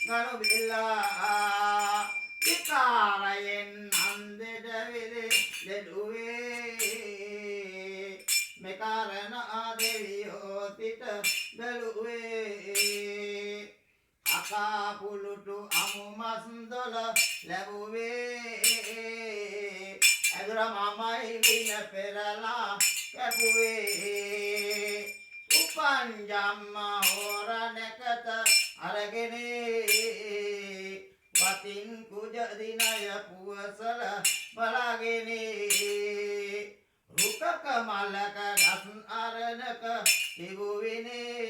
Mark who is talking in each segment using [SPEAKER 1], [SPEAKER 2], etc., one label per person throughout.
[SPEAKER 1] ගනු බිල්ලා විකාරයෙන් අන්දෙට විලි දෙඩුවේ මෙකාරණ ආදෙවියෝ තිට බැලුවේ අකා පුළුටු අමුමස්දොල ලැබුවේ ඇදුර මමයි වින පෙරලා කැපුවේ උපන් ජම්ම හෝර නැකත අරගෙනේ වතින් කුජ දිනය පුවසල බලාගෙනේ රුකක මලක ගස් අරණක තිබුවිනේ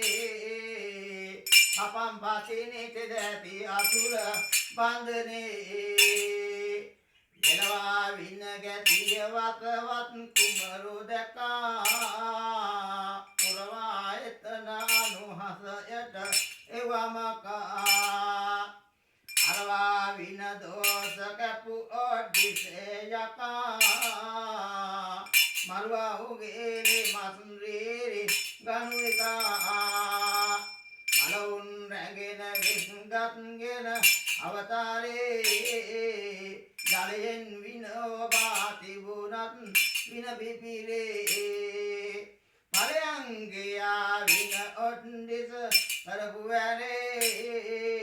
[SPEAKER 1] අපම් පතිනිට දැති අසුර බන්ධනේ එනවා වින්න ගැතිය වතවත් කුමරු දැකා පුරවා එතන අනුහසයට එවමකා අරවා වින දෝස කැපු ඔඩ්ඩිසේ යකා මරුවා උගේලි මසුන්රීරි ගනු එකා මලවුන් රැගෙන විස්ගත්ගෙන අවතාරේ ජලයෙන් විනෝබා තිබුණත් වින පිපිරේ පරයංගයා වින ඔඩ්ඩිස කරපු වැරේ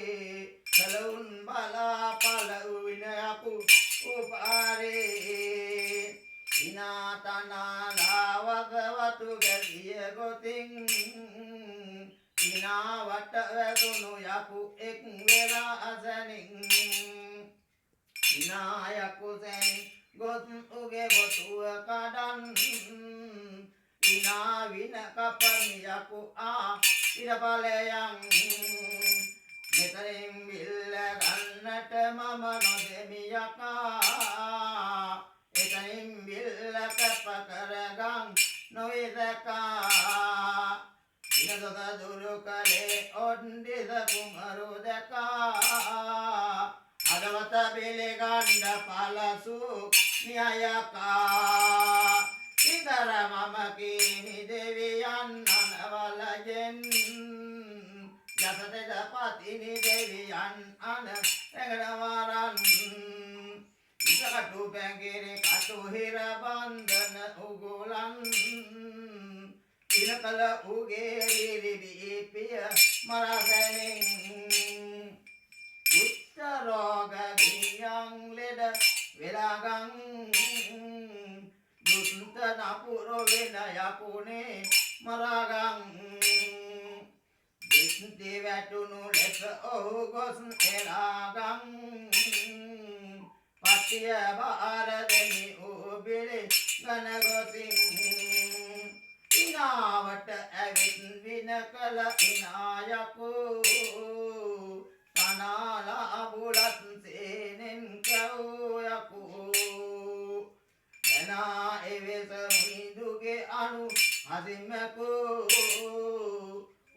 [SPEAKER 1] කලවුන් බලා පලවු වින යකු උපාරේ ඉනාතනාලා වගවතු ගැදිය ගොතින් ඉනාවට වැදුණු යකු එක් වෙලා අසනින් ඉනායකු සැන් ගොත් උගේ බොතුව කඩන් ඉනා වින කපමි යකු ඉරපලයන් මෙතරින් විල්ල ගන්නට මම නොදෙමි යකා එතනින් විල්ල කැප කරගන් නොවිදකා විනදොත දුරු කලේ ඔඩ්ඩිස කුමරු දැකා අදවත බෙලගණ්ඩ පලසු න්‍යායකා ඉදර මම කීමි දෙවියන් අනවලයෙන් යසතද පතිනි දෙවියන් අන රැඟනවරන් ඉසකටු පැංගිරි කටු හිර බන්ධන උගුලන් ඉලකල උගේ විරිබිපිය මරසැනින් උත්තරෝග ගියන් ලෙඩ වෙලාගන් දුත්ත නපුරෝ වෙන යකුනේ මරාගන් දිස්ති වැටුණු ලෙස ඔහු ගොස් එලාගන් පටිය බාර දෙමි උබිලි ගනගොසින් ඉනාවට ඇවිත් වින කල ඉනායකු කනාලා බුලත් සේනෙන් කවයකු දැනා එවෙස මිදුගේ අනු හසිමකු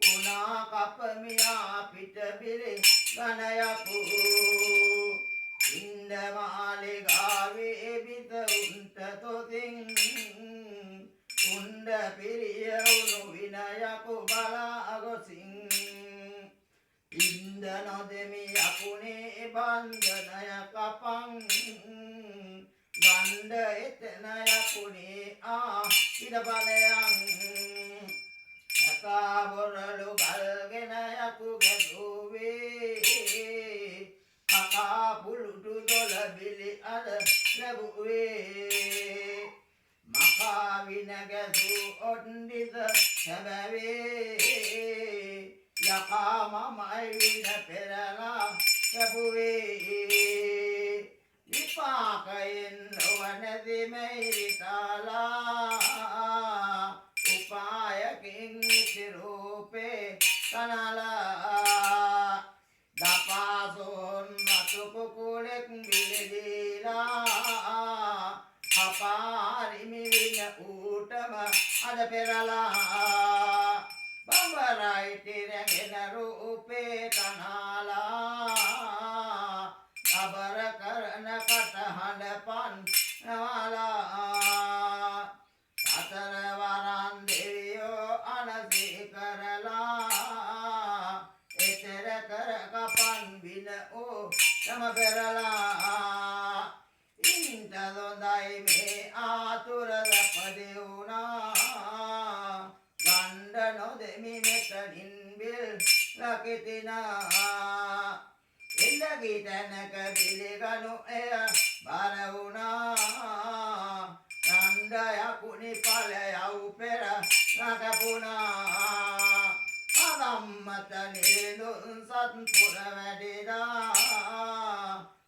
[SPEAKER 1] උනා කපමියා පිට පිරි ගනයකු ඉන්ද මාලිගාවේ බිත උන්ට තොතින් උන්ඩ පිරිය උණු විනයකු බලා ගොසින් ඉන්ද නොදෙමි යකුනේ බන්ධනය කපන් ගණ්ඩ එතන යකුනේ ඉඩබලයන් ඇතා බොරලු ගල්ගෙන යකු ගැසුවේ අකා පුළුටු දොල බිලි අද ලැබුවේ මකා වින ගැසු ඔඩ්ඩිස සැබැවේ යකා මමයි වින පෙරලා කැපුවේ විපාකයෙන් නොවනැති මෙයිරිතාලා උපායකින් ඉතිරූපේ කනලා දපාසොන් රතු කුකුලෙක් බිලිදීලා අපාරිමි වින ඌටම අද පෙරලා බඹරයිටි රැගෙන රූපේ කනාලා අබර කරන කටහඬ පන් නවාලා සතර වරන් දෙවියෝ අනසි කරලා එතර කර කපන් පෙරලා ඉන්ට දොඳයි මේ ආතුරද පදිවුණා ගණ්ඩ නොදෙමි මෙතනින් බිල් ලකිතිනා එල්ලගි තැනක බිලිගනු එය බරවුණා ගණ්ඩ යකුණි පල යව් පෙර ලකපුනා මගම්මත නිරිඳුන් සත්පුර වැඩිදා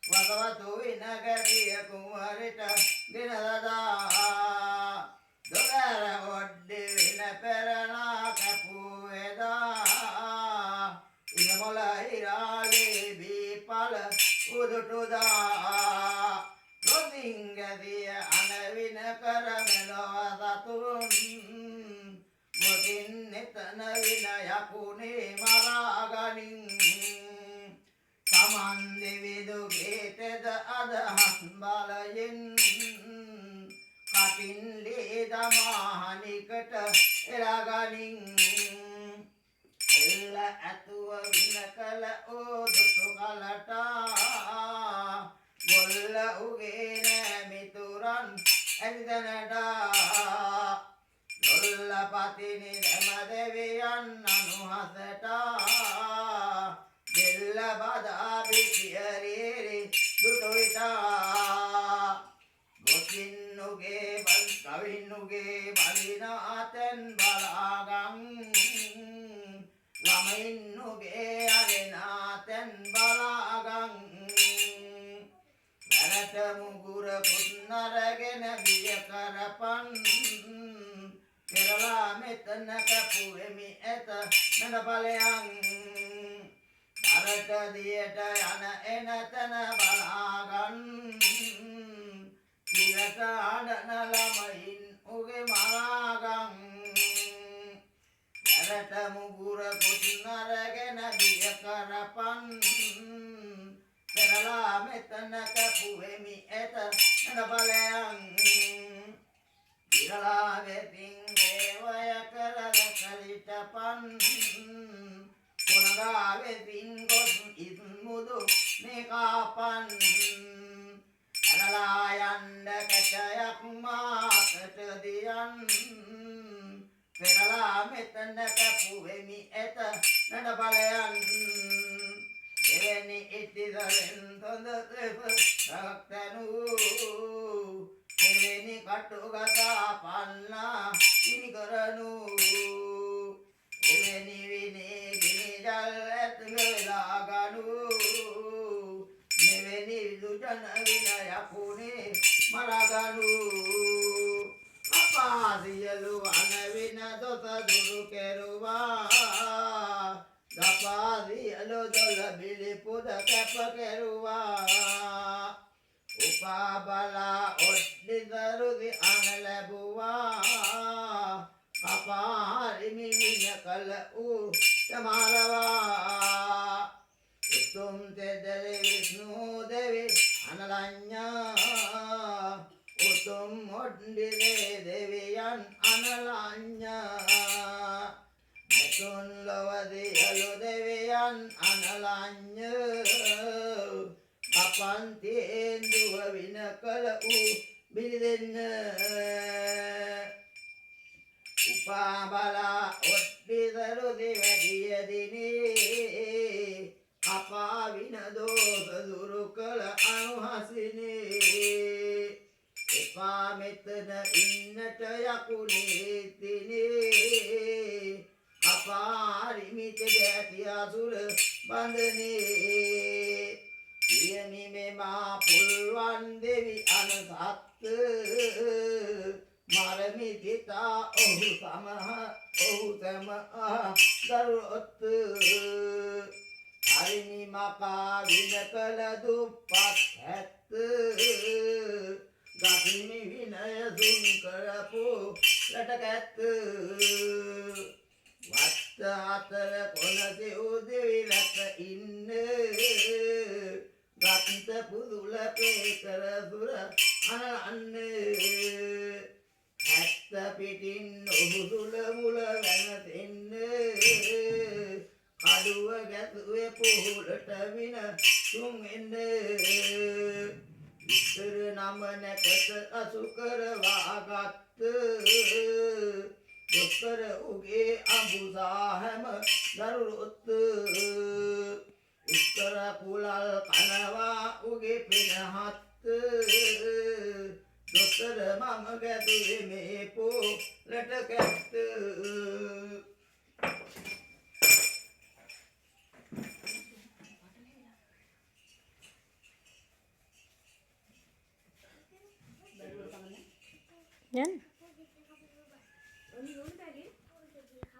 [SPEAKER 1] වගවතු විනගැටිය කුවරිට ගෙනදදා දොළර ඔඩ්ඩි වින පෙරනා කැපුවෙදා ඉනමොල ඉරාලේ බීපල උදුටුදා රොදිංගදිය අනවින කර මෙලොව සතුන් මොතින් එතන වින යකුනේ මරාගනින් තමන් දෙවිදුගේටද අදහස් බලයෙන් කටින් ලේ දමාහනිකට එරගනින් එල්ල ඇතුව වින කළ ඕදුටු කලටා ගොල්ල උගේ නෑ මිතුරන් ඇතිදැනටා ගොල්ල පතිනි දැම දෙවියන් අනුහසටා දෙල්ල බදා බිසියරේරි දුටුවිටා ගොසින්නුගේ බල් කවින්නුගේ බලිනාතැන් බලාගං ළමයින්නුගේ අගෙනාතැන් බලාගං වැරට මුගුර කුත්නරගෙන බිය කරපන් පෙරලා මෙතන කැපුවෙමි ඇත නඟපලයන් දරට දියට යන එනතන බලාගන් කිරට අඩන ළමයින් උගේ මරාගන් වැරට මුගුර කුත්නරගෙන බිය කරපන් පෙරලා මෙතන කැපුවෙමි ඇත නඟපලයන් ඉරලා වෙතින් දේවය කරද කලිටපන් පුනගා වෙතින් ගොස් ඉස්මුදු මේකාපන් ඇනලා යන්ඩ කැටයක් මාතට දියන් පෙරලා මෙතන කැපුවෙමි ඇත නඩබලයන් එවැනි ඉතිදරෙන් තොඳ දෙප රක්තැනූ එවැනි කටුගතා පන්නා ගිනි කරනු එවැනි විනේ ගිනිජල් ඇතුළ වෙලාගනු මෙවැනි විදුජන වින යකුණේ මරගනු අපාසියලු අනවින දොත දුරු කෙරුවා දපාසියලු දොල බිලිපුද කැප කෙරුවා උපා බලා ඔඩ්ඩි දරුදි අන ලැබුවා කපාරිමි වින කළ ඌ සමාරවා උතුම් තෙදරි විෂ්ණු දෙවි අනලඤ්ඤා උතුම් ඔඩ්ඩිදේ දෙවියන් අනලඤ්ඤා මෙතුන් ලොවදියලු දෙවියන් අනලඤ්ඤා කපන්තේන්දුව වින කළ ඌ බිලිදෙන්න උපා බලා ඔඩ්ඩි දරුදි වැඩියදිනේ කපා වින දෝෂ දුරු කළ අනුහසිනේ එපා මෙතන ඉන්නට යකුනේ තිනේ කපාරිමිත දැති අසුර බඳනේ සියනි මෙමා පුල්වන් දෙවි අනසත්ත මරමිතිතා ඔහු සමහ ඔහු සම දරුවොත් හරිනි මකා වින කළ දුප්පත් ඇත්ත ගතිමි විනය සුන් කරපු ලටකැත්ත වත්ත අතර කොනසි උදෙවි රැක ඉන්න ගත්ත පුදුල පේකර දුර අනන්න ඇත්ත පිටින් ඔහු සුල මුල වැනසෙන්න කඩුව ගැසුවේ පුහුලට වින තුන් එන්නේ විතර නම නැකට අසු කරවාගත් දොස්තර උගේ අඹුසා හැම දරුරොත් උත්තර කුලල් කනවා උගේ පෙනහත් දොස්තර මම ගැදුවේ මේ පොලට කැත්ත